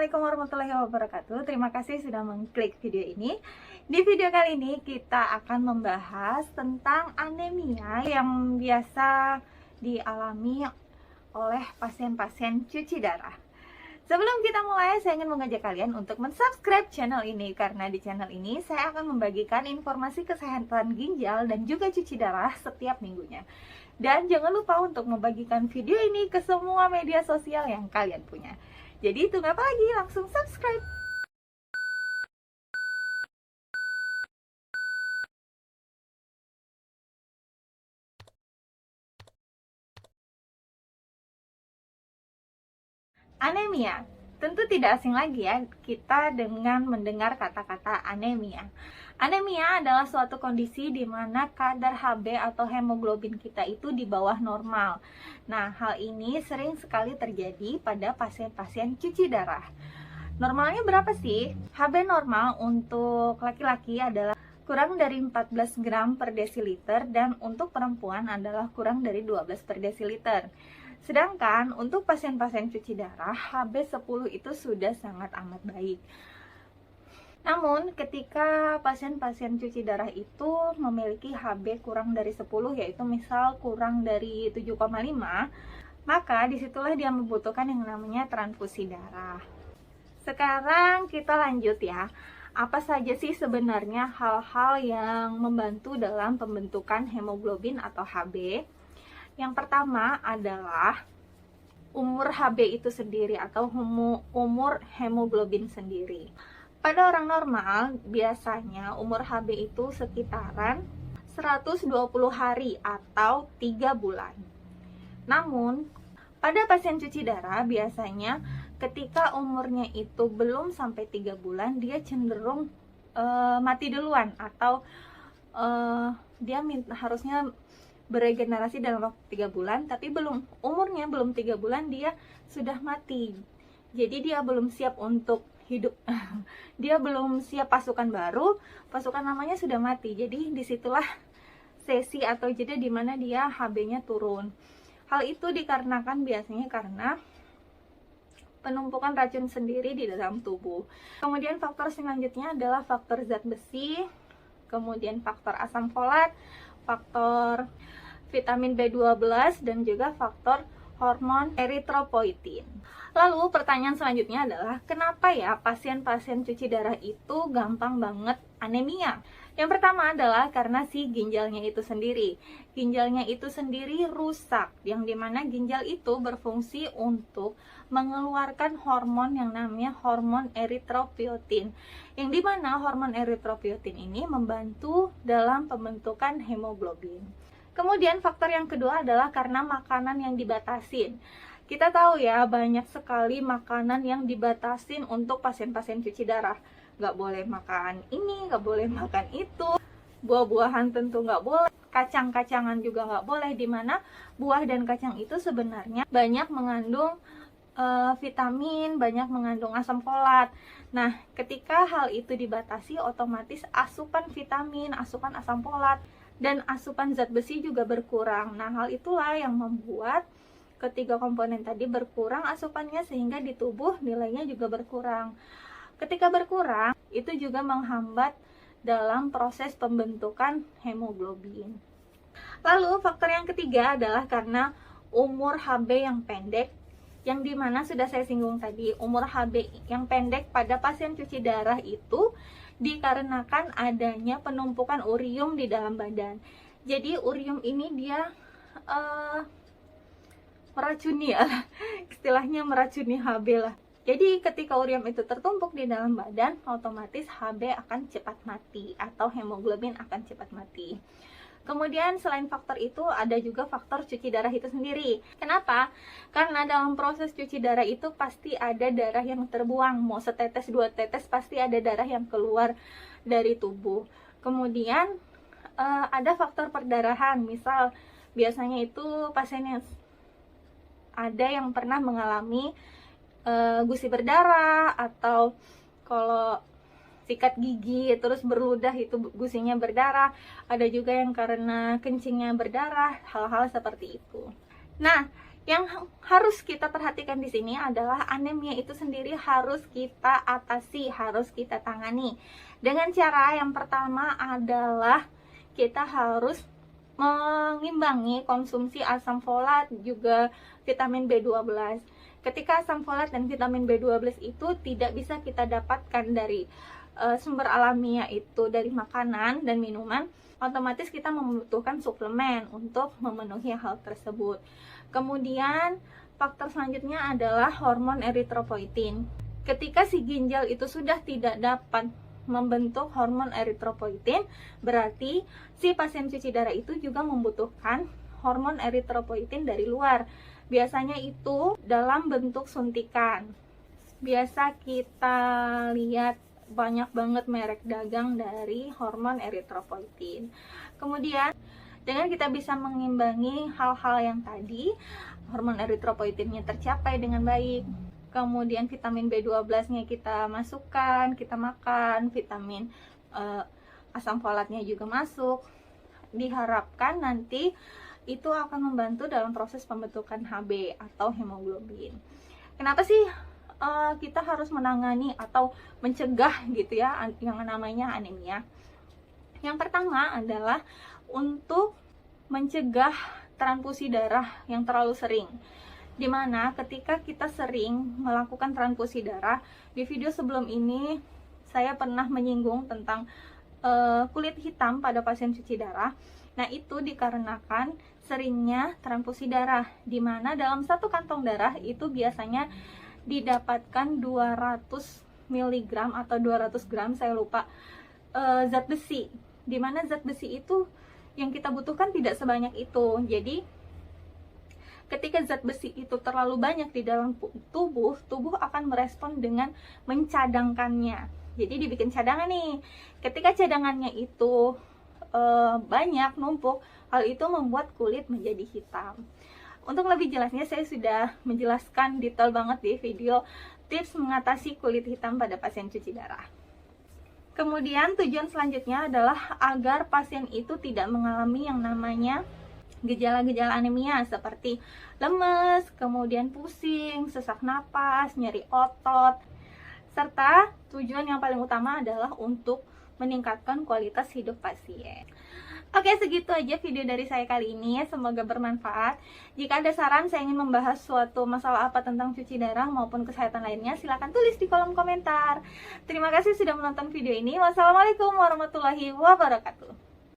Assalamualaikum warahmatullahi wabarakatuh. Terima kasih sudah mengklik video ini. Di video kali ini kita akan membahas tentang anemia yang biasa dialami oleh pasien-pasien cuci darah. Sebelum kita mulai, saya ingin mengajak kalian untuk mensubscribe channel ini, karena di channel ini saya akan membagikan informasi kesehatan ginjal dan juga cuci darah setiap minggunya. Dan jangan lupa untuk membagikan video ini ke semua media sosial yang kalian punya. Jadi tunggu apa lagi? Langsung subscribe! Anemia. Tentu tidak asing lagi ya kita dengan mendengar kata-kata anemia. Anemia adalah suatu kondisi di mana kadar Hb atau hemoglobin kita itu di bawah normal. Nah, hal ini sering sekali terjadi pada pasien-pasien cuci darah. Normalnya berapa sih? Hb normal untuk laki-laki adalah kurang dari 14 gram per desiliter dan untuk perempuan adalah kurang dari 12 per desiliter. Sedangkan untuk pasien-pasien cuci darah, Hb10 itu sudah sangat amat baik. Namun, ketika pasien-pasien cuci darah itu memiliki Hb kurang dari 10, yaitu misal kurang dari 7,5, maka disitulah dia membutuhkan yang namanya transfusi darah. Sekarang kita lanjut ya. Apa saja sih sebenarnya hal-hal yang membantu dalam pembentukan hemoglobin atau Hb? Yang pertama adalah umur Hb itu sendiri atau umur hemoglobin sendiri. Pada orang normal, biasanya umur Hb itu sekitaran 120 hari atau 3 bulan. Namun, pada pasien cuci darah biasanya ketika umurnya itu belum sampai 3 bulan, dia cenderung mati duluan atau dia harusnya beregenerasi dalam waktu 3 bulan, tapi umurnya belum 3 bulan dia sudah mati. Jadi dia belum siap untuk hidup. Dia belum siap pasukan baru, pasukan namanya sudah mati. Jadi disitulah sesi atau jeda di mana dia Hb-nya turun. Hal itu dikarenakan biasanya karena penumpukan racun sendiri di dalam tubuh. Kemudian faktor selanjutnya adalah faktor zat besi, kemudian faktor asam folat, faktor vitamin B12, dan juga faktor hormon eritropoietin. Lalu pertanyaan selanjutnya adalah kenapa ya pasien-pasien cuci darah itu gampang banget anemia? Yang pertama adalah karena si ginjalnya itu sendiri. Ginjalnya itu sendiri rusak, yang dimana ginjal itu berfungsi untuk mengeluarkan hormon yang namanya hormon eritropoietin. Yang dimana hormon eritropoietin ini membantu dalam pembentukan hemoglobin. Kemudian faktor yang kedua adalah karena makanan yang dibatasin. Kita tahu ya, banyak sekali makanan yang dibatasin untuk pasien-pasien cuci darah. Nggak boleh makan ini, nggak boleh makan itu. Buah-buahan tentu nggak boleh. Kacang-kacangan juga nggak boleh, dimana buah dan kacang itu sebenarnya banyak mengandung vitamin, banyak mengandung asam folat. Nah, ketika hal itu dibatasi, otomatis asupan vitamin, asupan asam folat, dan asupan zat besi juga berkurang. Nah, hal itulah yang membuat ketiga komponen tadi berkurang asupannya, sehingga di tubuh nilainya juga berkurang. Ketika berkurang, itu juga menghambat dalam proses pembentukan hemoglobin. Lalu, faktor yang ketiga adalah karena umur Hb yang pendek, yang dimana sudah saya singgung tadi, umur Hb yang pendek pada pasien cuci darah itu dikarenakan adanya penumpukan urium di dalam badan. Jadi urium ini dia meracuni ya, istilahnya meracuni Hb lah. Jadi ketika urium itu tertumpuk di dalam badan, otomatis Hb akan cepat mati atau hemoglobin akan cepat mati. Kemudian selain faktor itu ada juga faktor cuci darah itu sendiri. Kenapa? Karena dalam proses cuci darah itu pasti ada darah yang terbuang. Mau setetes dua tetes pasti ada darah yang keluar dari tubuh. Kemudian ada faktor perdarahan. Misal biasanya itu pasien yang ada yang pernah mengalami gusi berdarah, atau kalau sikat gigi terus berludah itu gusinya berdarah. Ada juga yang karena kencingnya berdarah, hal-hal seperti itu. Nah, Yang harus kita perhatikan di sini adalah anemia itu sendiri harus kita atasi, harus kita tangani. Dengan cara yang pertama adalah kita harus mengimbangi konsumsi asam folat juga vitamin B12. Ketika asam folat dan vitamin B12 itu tidak bisa kita dapatkan dari sumber alamiah itu dari makanan dan minuman, otomatis kita membutuhkan suplemen untuk memenuhi hal tersebut. Kemudian faktor selanjutnya adalah hormon eritropoietin. Ketika si ginjal itu sudah tidak dapat membentuk hormon eritropoietin, berarti si pasien cuci darah itu juga membutuhkan hormon eritropoietin dari luar. Biasanya itu dalam bentuk suntikan. Biasa kita lihat banyak banget merek dagang dari hormon eritropoietin. Kemudian dengan kita bisa mengimbangi hal-hal yang tadi, hormon eritropoietinnya tercapai dengan baik. Kemudian vitamin B12-nya kita masukkan, kita makan, vitamin asam folatnya juga masuk. Diharapkan nanti itu akan membantu dalam proses pembentukan HB atau hemoglobin. Kenapa sih kita harus menangani atau mencegah gitu ya yang namanya anemia? Yang pertama adalah untuk mencegah transfusi darah yang terlalu sering. Dimana ketika kita sering melakukan transfusi darah, di video sebelum ini saya pernah menyinggung tentang kulit hitam pada pasien cuci darah. Nah, itu dikarenakan seringnya transfusi darah, dimana dalam satu kantong darah itu biasanya didapatkan 200 mg atau 200 gram, saya lupa, zat besi, dimana zat besi itu yang kita butuhkan tidak sebanyak itu. Jadi ketika zat besi itu terlalu banyak di dalam tubuh akan merespon dengan mencadangkannya. Jadi dibikin cadangan nih. Ketika cadangannya itu banyak, numpuk, hal itu membuat kulit menjadi hitam. Untuk lebih jelasnya saya sudah menjelaskan detail banget di video tips mengatasi kulit hitam pada pasien cuci darah. Kemudian tujuan selanjutnya adalah agar pasien itu tidak mengalami yang namanya gejala-gejala anemia seperti lemes, kemudian pusing, sesak napas, nyeri otot, serta tujuan yang paling utama adalah untuk meningkatkan kualitas hidup pasien. Oke, segitu aja video dari saya kali ini, semoga bermanfaat. Jika ada saran saya ingin membahas suatu masalah apa tentang cuci darah maupun kesehatan lainnya, silahkan tulis di kolom komentar. Terima kasih sudah menonton video ini. Wassalamualaikum warahmatullahi wabarakatuh.